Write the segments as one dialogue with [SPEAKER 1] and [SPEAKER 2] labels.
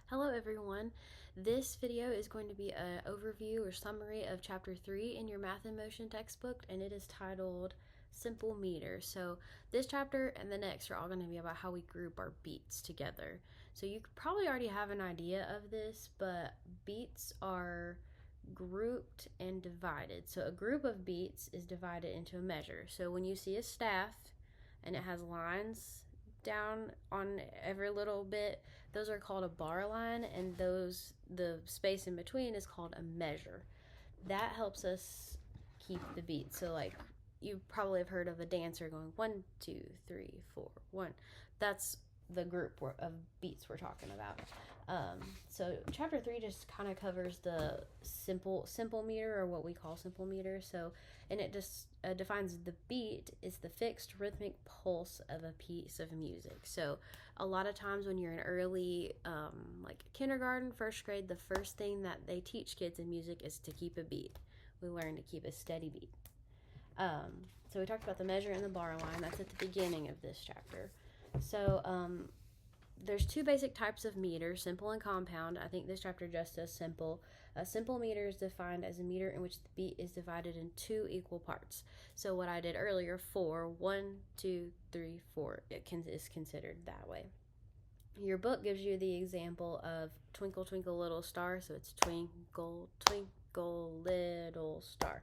[SPEAKER 1] Hello everyone. This video is going to be an overview or summary of chapter 3 in your Math in Motion textbook, and it is titled Simple Meter. So this chapter and the next are all going to be about how we group our beats together. So you probably already have an idea of this, but beats are grouped and divided. So a group of beats is divided into a measure. So when you see a staff and it has lines down on every little bit, those are called a bar line, and the space in between is called a measure. That helps us keep the beat. So like you probably have heard of a dancer going 1, 2, 3, 4, 1. That's the group of beats we're talking about. So chapter 3 just kind of covers the simple meter, or what we call simple meter. So, and it just defines the beat is the fixed rhythmic pulse of a piece of music. So a lot of times when you're in early like kindergarten, first grade, the first thing that they teach kids in music is to keep a beat. We learn to keep a steady beat. So we talked about the measure and the bar line. That's at the beginning of this chapter. So there's two basic types of meters, simple and compound. I think this chapter just says simple. A simple meter is defined as a meter in which the beat is divided in two equal parts. So what I did earlier, 4, 1, 2, 3, 4, is considered that way. Your book gives you the example of Twinkle, Twinkle, Little Star. So it's twinkle, twinkle, little star.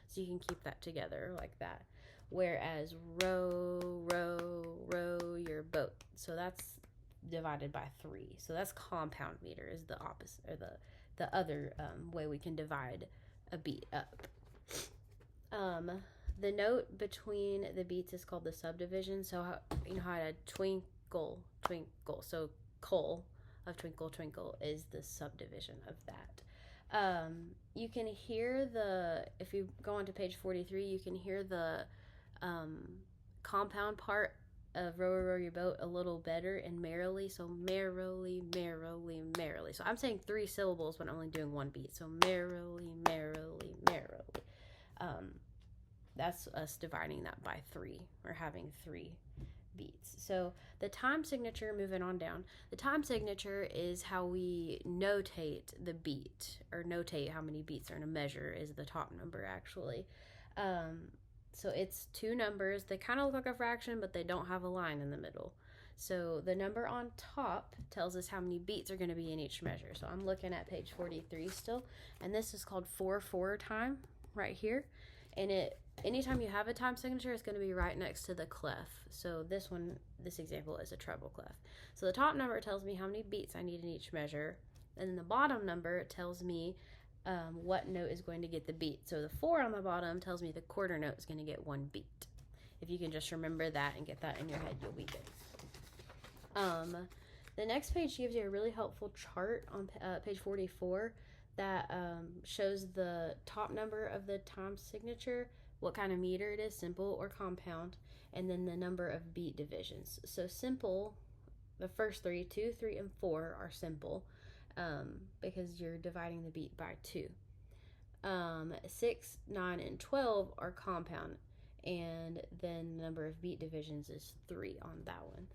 [SPEAKER 1] So you can keep that together like that. Whereas row, row, row your boat. So that's divided by 3. So that's compound meter, is the opposite, or the other way we can divide a beat up. The note between the beats is called the subdivision. So you know how to twinkle, twinkle. So coal of twinkle, twinkle is the subdivision of that. You can hear if you go on to page 43, you can hear the compound part of row, row your boat a little better and merrily. So merrily, merrily, merrily. So I'm saying 3 syllables, but I'm only doing 1 beat. So merrily, merrily, merrily. That's us dividing that by 3, or having 3 beats. So the time signature, moving on down, the time signature is how we notate the beat, or notate how many beats are in a measure, is the top number actually. So it's 2 numbers. They kind of look like a fraction, but they don't have a line in the middle. So the number on top tells us how many beats are going to be in each measure. So I'm looking at page 43 still, and this is called 4/4 time right here. And anytime you have a time signature, it's going to be right next to the clef. So this example is a treble clef. So the top number tells me how many beats I need in each measure, and then the bottom number tells me what note is going to get the beat. So the 4 on the bottom tells me the quarter note is going to get 1 beat. If you can just remember that and get that in your head, you'll be good. The next page gives you a really helpful chart on page 44 that shows the top number of the time signature, what kind of meter it is, simple or compound, and then the number of beat divisions. So simple, the first 3, 2, 3, and 4 are simple, because you're dividing the beat by 2. 6, 9, and 12 are compound, and then the number of beat divisions is 3 on that one.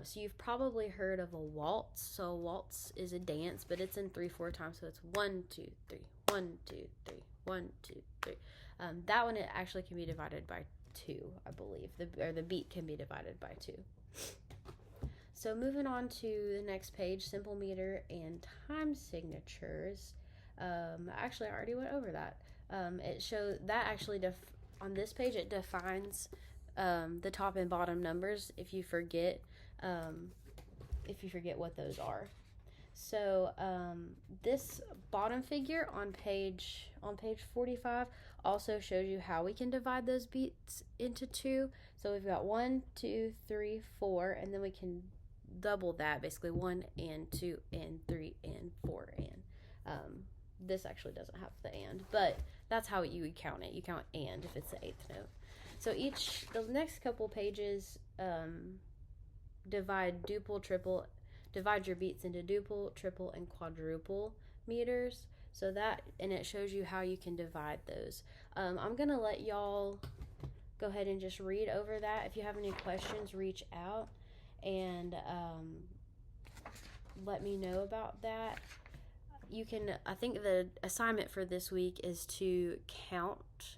[SPEAKER 1] So you've probably heard of a waltz. So a waltz is a dance, but it's in 3/4 time. So it's 1, 2, 3, 1, 2, 3, 1, 2, 3. That one, it actually can be divided by 2, I believe. The beat can be divided by 2. So moving on to the next page, simple meter and time signatures. Actually, I already went over that. It shows that actually on this page it defines the top and bottom numbers if you forget what those are. So this bottom figure on page 45 also shows you how we can divide those beats into 2. So we've got 1, 2, 3, 4, and then we can double that, basically 1 and 2 and 3 and 4 and this actually doesn't have the and, but that's how you would count it. You count and if it's the 8th note. So the next couple pages divide your beats into duple, triple, and quadruple meters. So and it shows you how you can divide those. I'm gonna let y'all go ahead and just read over that. If you have any questions, reach out, and let me know about that. You can, I think the assignment for this week is to count